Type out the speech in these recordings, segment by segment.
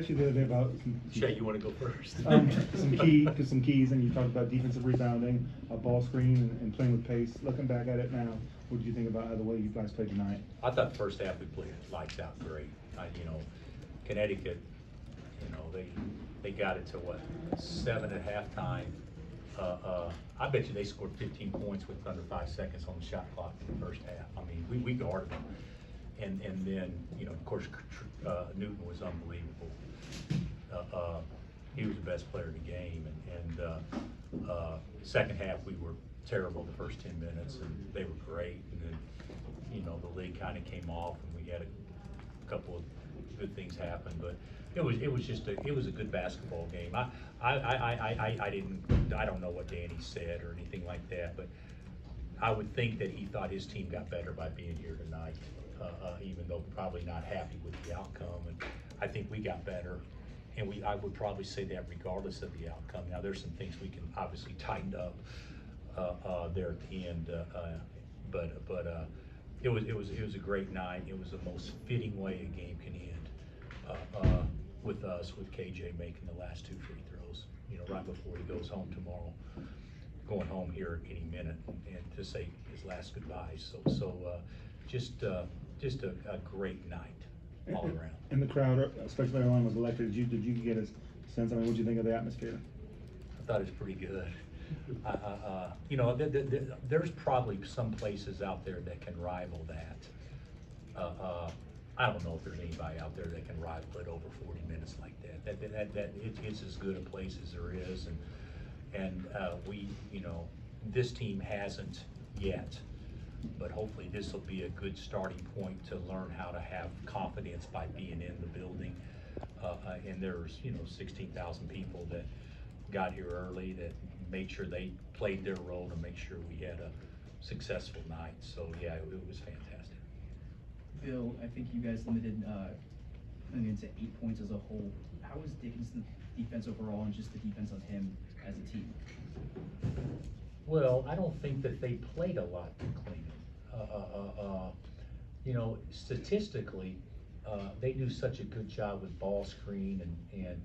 Actually, the other day about Shay, you want to go first? some keys, and you talked about defensive rebounding, ball screen, and playing with pace. Looking back at it now, what did you think about the way you guys played tonight? I thought the first half we played lights out great. Connecticut, they got it to what, 7 at halftime. I bet you they scored 15 points with under 5 seconds on the shot clock in the first half. I mean, we guarded them. And then, of course, Newton was unbelievable. He was the best player in the game. And second half, we were terrible the first 10 minutes, and they were great. And then, the league kind of came off, and we had a couple of good things happen. But it was a good basketball game. I don't know what Danny said or anything like that, but I would think that he thought his team got better by being here tonight. Even though probably not happy with the outcome, and I think we got better, and I would probably say that regardless of the outcome. Now there's some things we can obviously tighten up there at the end, but it was a great night. It was the most fitting way a game can end with KJ making the last 2 free throws, right before he goes home tomorrow, going home here any minute, and to say his last goodbyes. Just a great night all around. And the crowd, especially early on, was electric. Did you get a sense? I mean, what did you think of the atmosphere? I thought it was pretty good. There's probably some places out there that can rival that. I don't know if there's anybody out there that can rival it over 40 minutes like that. It's as good a place as there is, and this team hasn't yet. But hopefully this will be a good starting point to learn how to have confidence by being in the building. And there's 16,000 people that got here early that made sure they played their role to make sure we had a successful night. So yeah, it was fantastic. Bill, I think you guys limited into 8 points as a whole. How was Dickinson's defense overall, and just the defense on him as a team? Well, I don't think that they played a lot to Cleveland. Statistically, they do such a good job with ball screen and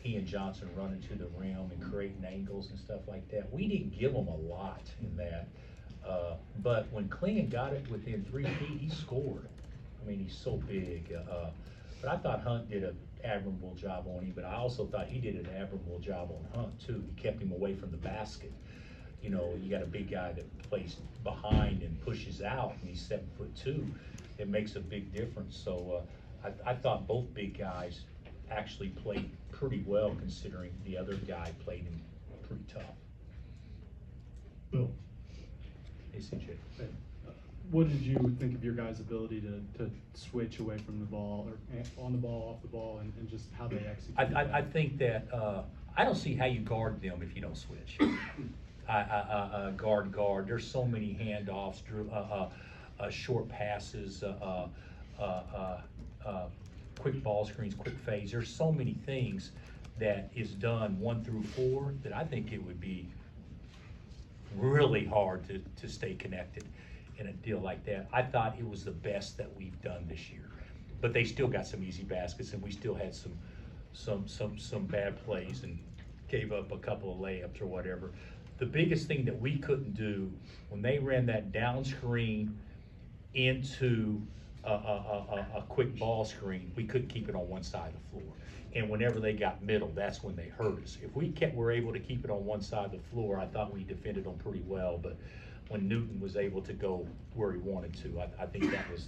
he and Johnson running to the rim and creating angles and stuff like that. We didn't give them a lot in that. But when Klingon got it within 3 feet, he scored. I mean, he's so big. But I thought Hunt did an admirable job on him, but I also thought he did an admirable job on Hunt too. He kept him away from the basket. You got a big guy that plays behind and pushes out, and he's 7'2". It makes a big difference. So I thought both big guys actually played pretty well, considering the other guy played him pretty tough. Bill, Hey, CJ. what did you think of your guys' ability to switch away from the ball, or on the ball, off the ball, and just how they execute? I think that I don't see how you guard them if you don't switch. Guard. There's so many handoffs, short passes, quick ball screens, quick fades. There's so many things that is done 1 through 4 that I think it would be really hard to stay connected in a deal like that. I thought it was the best that we've done this year, but they still got some easy baskets, and we still had some bad plays and gave up a couple of layups or whatever. The biggest thing that we couldn't do when they ran that down screen into a quick ball screen, we couldn't keep it on one side of the floor. And whenever they got middle, that's when they hurt us. If we were able to keep it on one side of the floor, I thought we defended them pretty well. But when Newton was able to go where he wanted to, I think that was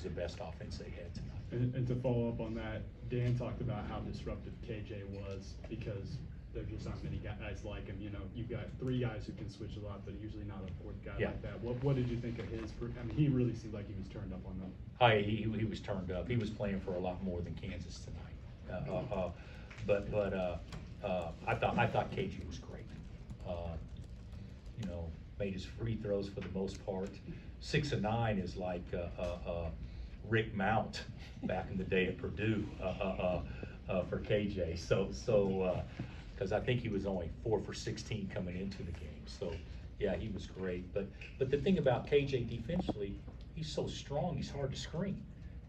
the best offense they had tonight. And to follow up on that, Dan talked about how disruptive KJ was because there just aren't many guys like him. You've got 3 guys who can switch a lot, but usually not a 4th guy like that. What did you think of his? I mean, he really seemed like he was turned up on them. He was turned up. He was playing for a lot more than Kansas tonight. I thought KG was great. Made his free throws for the most part. 6 of 9 is like Rick Mount back in the day at Purdue for KJ. So because I think he was only 4 for 16 coming into the game. So yeah, he was great. But the thing about KJ defensively, he's so strong, he's hard to screen.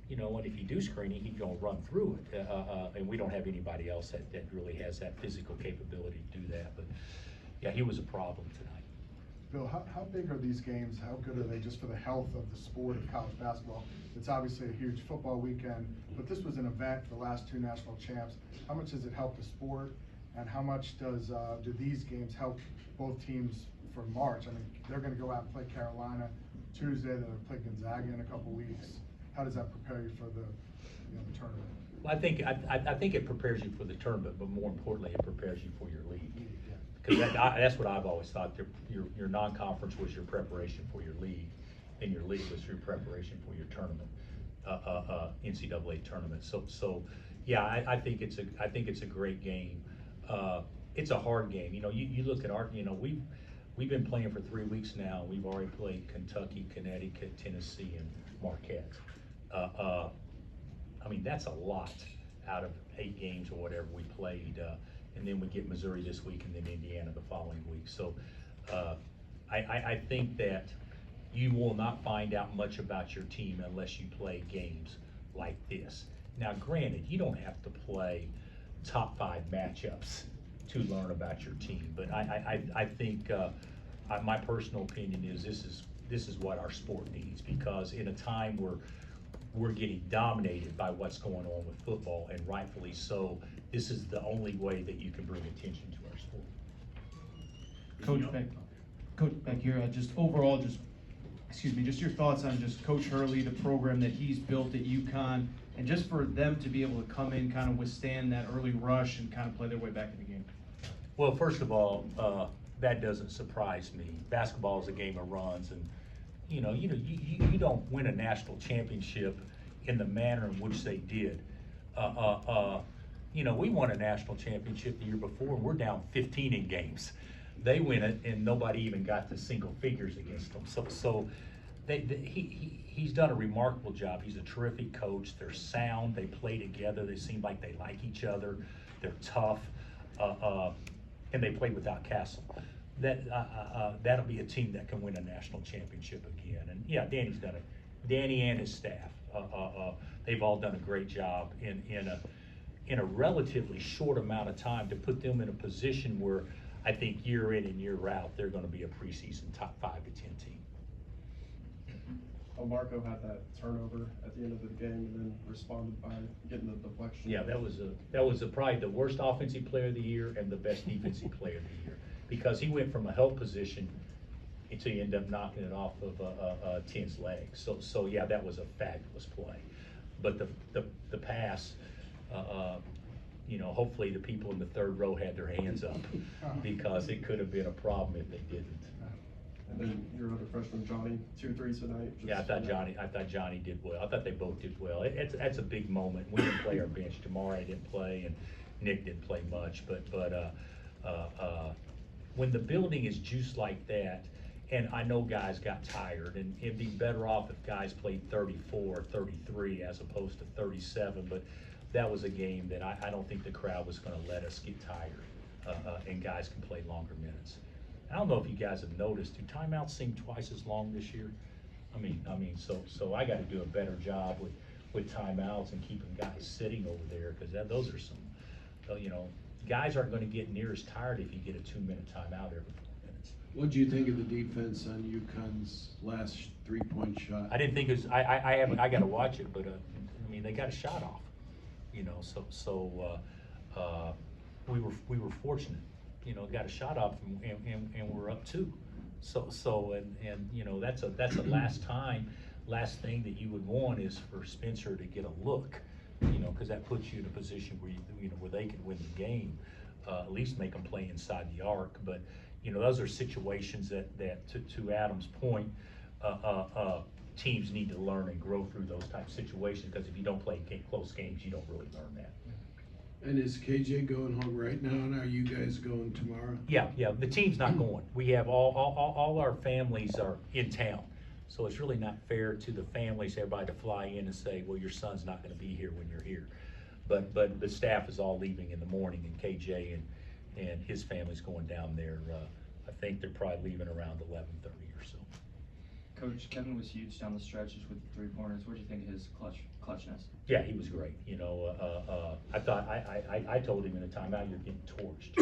you know, and if you do screening, he's gonna run through it. And we don't have anybody else that really has that physical capability to do that. But yeah, he was a problem tonight. Bill, how big are these games? How good are they just for the health of the sport of college basketball? It's obviously a huge football weekend, but this was an event for the last 2 national champs. How much does it help the sport, and how much do these games help both teams for March? I mean, they're going to go out and play Carolina Tuesday, they're going to play Gonzaga in a couple weeks. How does that prepare you for the the tournament? Well, I think it prepares you for the tournament, but more importantly, it prepares you for your league. Yeah. Because that's what I've always thought. Your non-conference was your preparation for your league, and your league was your preparation for your tournament, NCAA tournament. So yeah, I think it's a great game. It's a hard game. You know, you look at we've been playing for 3 weeks now. We've already played Kentucky, Connecticut, Tennessee, and Marquette. I mean, that's a lot out of 8 games or whatever we played. And then we get Missouri this week and then Indiana the following week. So I think that you will not find out much about your team unless you play games like this. Now, granted, you don't have to play top 5 matchups to learn about your team, but I think my personal opinion is this is what our sport needs, because in a time where we're getting dominated by what's going on with football, and rightfully so, this is the only way that you can bring attention to our sport. Coach, back here, just overall, just your thoughts on just Coach Hurley, the program that he's built at UConn, and just for them to be able to come in, kind of withstand that early rush and kind of play their way back in the game. Well, first of all, that doesn't surprise me. Basketball is a game of runs, and you don't win a national championship in the manner in which they did. We won a national championship the year before, and we're down 15 in games. They win it, and nobody even got to single figures against them. So he's done a remarkable job. He's a terrific coach. They're sound. They play together. They seem like they like each other. They're tough, and they play without Castle. That'll be a team that can win a national championship again. And yeah, Danny's done it. Danny and his staff, they've all done a great job in a relatively short amount of time to put them in a position where I think year in and year out they're going to be a preseason top 5 to 10 team. Marco had that turnover at the end of the game and then responded by getting the deflection. Yeah, that was probably the worst offensive player of the year and the best defensive player of the year, because he went from a help position until he ended up knocking it off of Tim's legs. So yeah, that was a fabulous play. But the pass, hopefully the people in the third row had their hands up, because it could have been a problem if they didn't. And then your other freshman, Johnny, 2 threes tonight. Yeah, I thought Johnny did well. I thought they both did well. That's a big moment. We didn't play our bench. Jamari didn't play, and Nick didn't play much. But when the building is juiced like that, and I know guys got tired, and it'd be better off if guys played 34 or 33 as opposed to 37. But that was a game that I don't think the crowd was going to let us get tired, and guys can play longer minutes. I don't know if you guys have noticed, do timeouts seem twice as long this year? I mean, so I got to do a better job with timeouts and keeping guys sitting over there, because those are some, guys aren't going to get near as tired if you get a 2-minute timeout every 4 minutes. What do you think of the defense on UConn's last 3-point shot? I didn't think it was. I got to watch it, but they got a shot off. We were fortunate. Got a shot off, and we're up 2. That's a last thing that you would want is for Spencer to get a look, because that puts you in a position where where they can win the game, at least make them play inside the arc. But those are situations that to Adam's point, teams need to learn and grow through those type of situations, because if you don't play close games, you don't really learn that. And is KJ going home right now, and are you guys going tomorrow? Yeah, the team's not going. We have all our families are in town. So it's really not fair to the families, everybody to fly in and say, well, your son's not going to be here when you're here. But the staff is all leaving in the morning, and KJ and his family's going down there. I think they're probably leaving around 11:30 or so. Coach, Kevin was huge down the stretches with the 3-pointers. What do you think of his clutchness? Yeah, he was great, you know, I thought, I told him in a timeout, you're getting torched.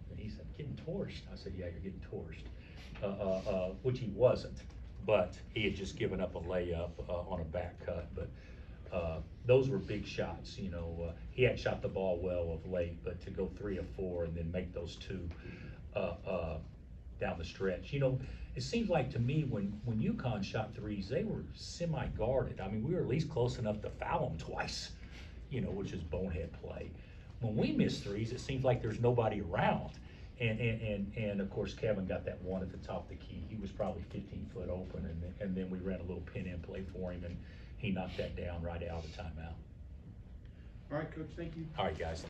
And he said, getting torched? I said, yeah, you're getting torched. Which he wasn't, but he had just given up a layup, on a back cut, but, those were big shots, you know, he had shot the ball well of late, but to go 3 of 4 and then make those 2, down the stretch, you know, it seems like to me when UConn shot threes, they were semi-guarded. I mean, we were at least close enough to foul them twice, you know, which is bonehead play. When we miss threes, it seems like there's nobody around. And of course, Kevin got that one at the top of the key. He was probably 15 foot open, and then we ran a little pin-in play for him, and he knocked that down right out of the timeout. All right, Coach, thank you. All right, guys.